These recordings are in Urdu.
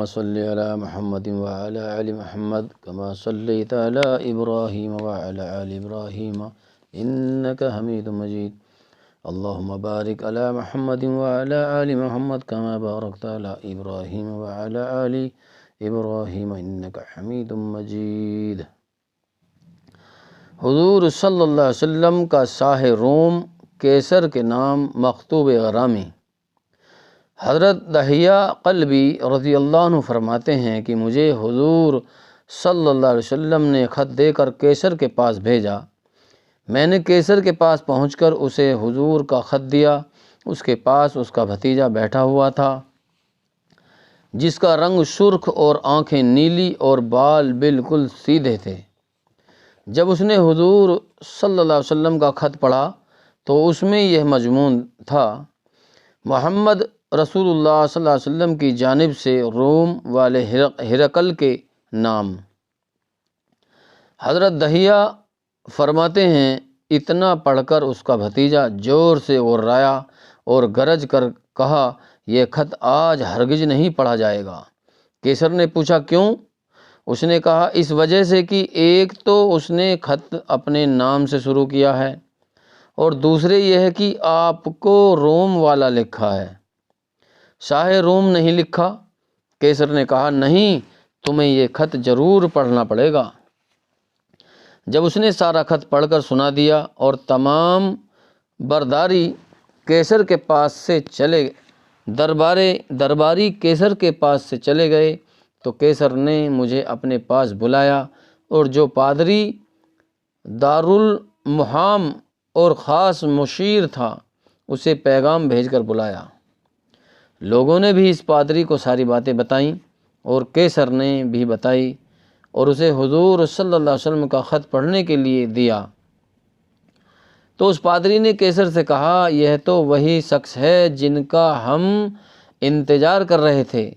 اللهم صل على محمد وعلى آل محمد كما صليت على إبراهيم وعلى آل إبراهيم إنك حميد مجيد اللهم بارك على محمد وعلى آل محمد كما باركت على إبراهيم وعلى آل إبراهيم إنك حميد مجيد۔ حضور صلی اللہ علیہ وسلم کا شاہ روم کیسر کے نام مکتوب غرامی۔ حضرت دحیہ قلبی رضی اللہ عنہ فرماتے ہیں کہ مجھے حضور صلی اللہ علیہ وسلم نے خط دے کر کیسر کے پاس بھیجا۔ میں نے کیسر کے پاس پہنچ کر اسے حضور کا خط دیا۔ اس کے پاس اس کا بھتیجا بیٹھا ہوا تھا جس کا رنگ سرخ اور آنکھیں نیلی اور بال بالکل سیدھے تھے۔ جب اس نے حضور صلی اللہ علیہ وسلم کا خط پڑھا تو اس میں یہ مضمون تھا: محمد رسول اللہ صلی اللہ علیہ وسلم کی جانب سے روم والے ہرقل کے نام۔ حضرت دحیہ فرماتے ہیں اتنا پڑھ کر اس کا بھتیجا زور سے غرایا اور گرج کر کہا، یہ خط آج ہرگز نہیں پڑھا جائے گا۔ کیسر نے پوچھا کیوں؟ اس نے کہا اس وجہ سے کہ ایک تو اس نے خط اپنے نام سے شروع کیا ہے اور دوسرے یہ ہے کہ آپ کو روم والا لکھا ہے، شاہ روم نہیں لکھا۔ کیسر نے کہا نہیں، تمہیں یہ خط ضرور پڑھنا پڑے گا۔ جب اس نے سارا خط پڑھ کر سنا دیا اور تمام برداری کیسر کے پاس سے چلے درباری کیسر کے پاس سے چلے گئے تو کیسر نے مجھے اپنے پاس بلایا اور جو پادری دارالمحام اور خاص مشیر تھا اسے پیغام بھیج کر بلایا۔ لوگوں نے بھی اس پادری کو ساری باتیں بتائیں اور کیسر نے بھی بتائی اور اسے حضور صلی اللہ علیہ وسلم کا خط پڑھنے کے لیے دیا۔ تو اس پادری نے کیسر سے کہا، یہ تو وہی شخص ہے جن کا ہم انتظار کر رہے تھے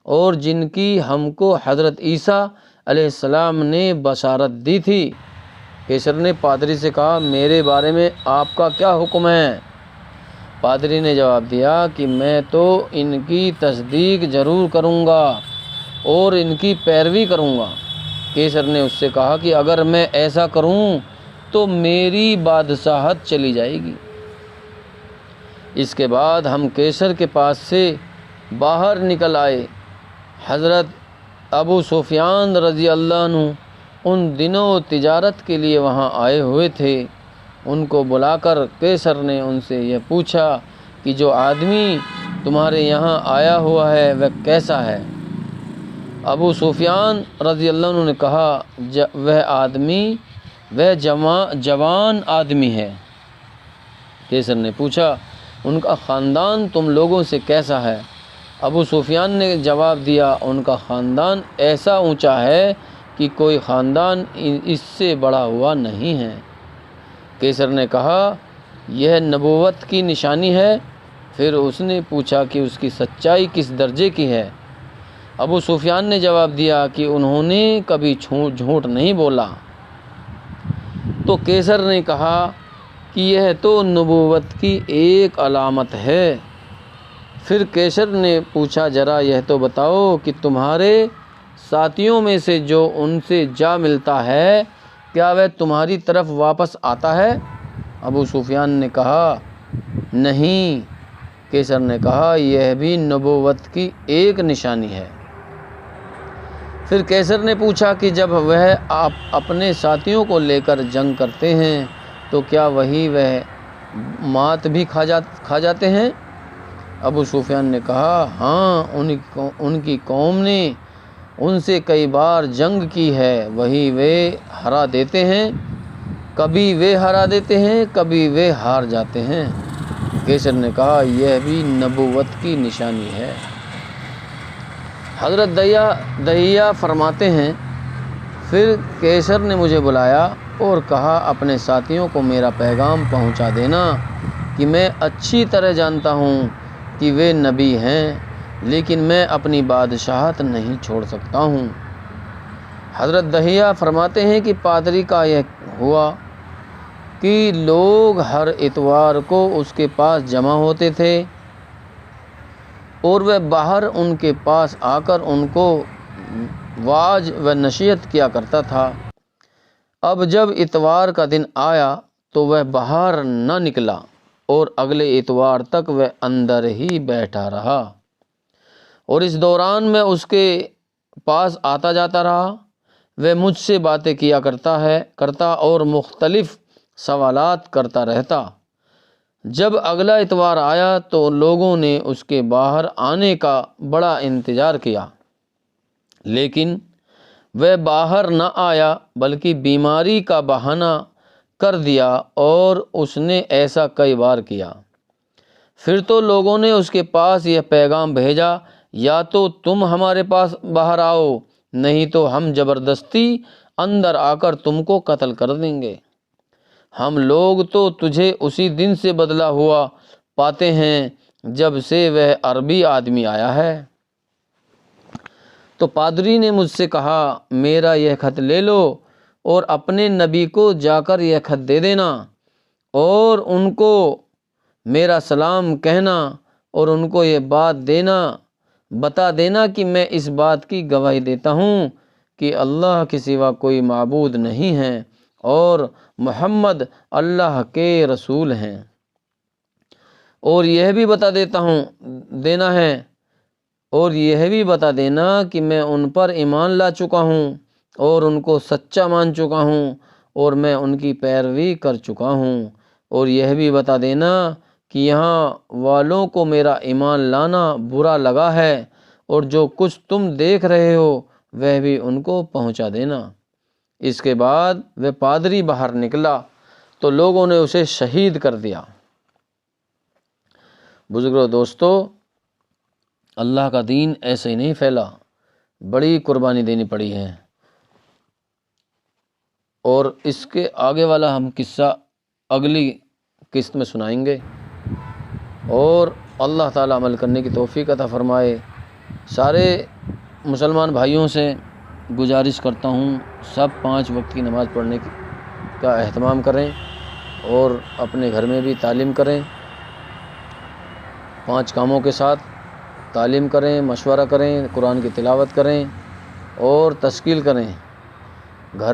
اور جن کی ہم کو حضرت عیسیٰ علیہ السلام نے بشارت دی تھی۔ کیسر نے پادری سے کہا، میرے بارے میں آپ کا کیا حکم ہے؟ پادری نے جواب دیا کہ میں تو ان کی تصدیق ضرور کروں گا اور ان کی پیروی کروں گا۔ کیسر نے اس سے کہا کہ اگر میں ایسا کروں تو میری بادشاہت چلی جائے گی۔ اس کے بعد ہم کیسر کے پاس سے باہر نکل آئے۔ حضرت ابو سفیان رضی اللہ عنہ ان دنوں تجارت کے لیے وہاں آئے ہوئے تھے۔ ان کو بلا کر کیسر نے ان سے یہ پوچھا کہ جو آدمی تمہارے یہاں آیا ہوا ہے وہ کیسا ہے؟ ابو سفیان رضی اللہ عنہ نے کہا، وہ جوان آدمی ہے۔ کیسر نے پوچھا، ان کا خاندان تم لوگوں سے کیسا ہے؟ ابو سفیان نے جواب دیا، ان کا خاندان ایسا اونچا ہے کہ کوئی خاندان اس سے بڑا ہوا نہیں ہے۔ کیسر نے کہا، یہ نبوت کی نشانی ہے؟ پھر اس نے پوچھا کہ اس کی سچائی کس درجے کی ہے؟ ابو سفیان نے جواب دیا کہ انہوں نے کبھی جھوٹ نہیں بولا۔ تو کیسر نے کہا کہ یہ تو نبوت کی ایک علامت ہے۔ پھر کیسر نے پوچھا، ذرا یہ تو بتاؤ کہ تمہارے ساتھیوں میں سے جو ان سے جا ملتا ہے کیا وہ تمہاری طرف واپس آتا ہے؟ ابو سفیان نے کہا نہیں۔ کیسر نے کہا، یہ بھی نبوت کی ایک نشانی ہے۔ پھر کیسر نے پوچھا کہ جب وہ آپ اپنے ساتھیوں کو لے کر جنگ کرتے ہیں تو کیا وہی وہ مات بھی کھا جاتے ہیں؟ ابو سفیان نے کہا، ہاں، ان کی قوم نے ان سے کئی بار جنگ کی ہے، وہی وہ ہرا دیتے ہیں، کبھی وہ ہرا دیتے ہیں، کبھی وہ ہار جاتے ہیں۔ کیسر نے کہا، یہ بھی نبوت کی نشانی ہے۔ حضرت دحیہ فرماتے ہیں پھر کیسر نے مجھے بلایا اور کہا، اپنے ساتھیوں کو میرا پیغام پہنچا دینا کہ میں اچھی طرح جانتا ہوں کہ وہ نبی ہیں، لیکن میں اپنی بادشاہت نہیں چھوڑ سکتا ہوں۔ حضرت دحیہ فرماتے ہیں کہ پادری کا یہ ہوا کہ لوگ ہر اتوار کو اس کے پاس جمع ہوتے تھے اور وہ باہر ان کے پاس آ کر ان کو واعظ و نصیحت کیا کرتا تھا۔ اب جب اتوار کا دن آیا تو وہ باہر نہ نکلا اور اگلے اتوار تک وہ اندر ہی بیٹھا رہا، اور اس دوران میں اس کے پاس آتا جاتا رہا۔ وہ مجھ سے باتیں کیا کرتا اور مختلف سوالات کرتا رہتا۔ جب اگلا اتوار آیا تو لوگوں نے اس کے باہر آنے کا بڑا انتظار کیا، لیکن وہ باہر نہ آیا بلکہ بیماری کا بہانہ کر دیا، اور اس نے ایسا کئی بار کیا۔ پھر تو لوگوں نے اس کے پاس یہ پیغام بھیجا، یا تو تم ہمارے پاس باہر آؤ، نہیں تو ہم زبردستی اندر آ کر تم کو قتل کر دیں گے۔ ہم لوگ تو تجھے اسی دن سے بدلا ہوا پاتے ہیں جب سے وہ عربی آدمی آیا ہے۔ تو پادری نے مجھ سے کہا، میرا یہ خط لے لو اور اپنے نبی کو جا کر یہ خط دے دینا، اور ان کو میرا سلام کہنا، اور ان کو یہ بات بتا دینا کہ میں اس بات کی گواہی دیتا ہوں کہ اللہ کے سوا کوئی معبود نہیں ہے اور محمد اللہ کے رسول ہیں، اور یہ بھی بتا دینا کہ میں ان پر ایمان لا چکا ہوں اور ان کو سچا مان چکا ہوں اور میں ان کی پیروی کر چکا ہوں، اور یہ بھی بتا دینا کہ یہاں والوں کو میرا ایمان لانا برا لگا ہے، اور جو کچھ تم دیکھ رہے ہو وہ بھی ان کو پہنچا دینا۔ اس کے بعد وہ پادری باہر نکلا تو لوگوں نے اسے شہید کر دیا۔ بزرگوں دوستو، اللہ کا دین ایسے ہی نہیں پھیلا، بڑی قربانی دینی پڑی ہے، اور اس کے آگے والا ہم قصہ اگلی قسط میں سنائیں گے، اور اللہ تعالیٰ عمل کرنے کی توفیق عطا فرمائے۔ سارے مسلمان بھائیوں سے گزارش کرتا ہوں، سب 5 وقت کی نماز پڑھنے کا اہتمام کریں، اور اپنے گھر میں بھی تعلیم کریں، 5 کاموں کے ساتھ تعلیم کریں، مشورہ کریں، قرآن کی تلاوت کریں اور تشکیل کریں۔ گھر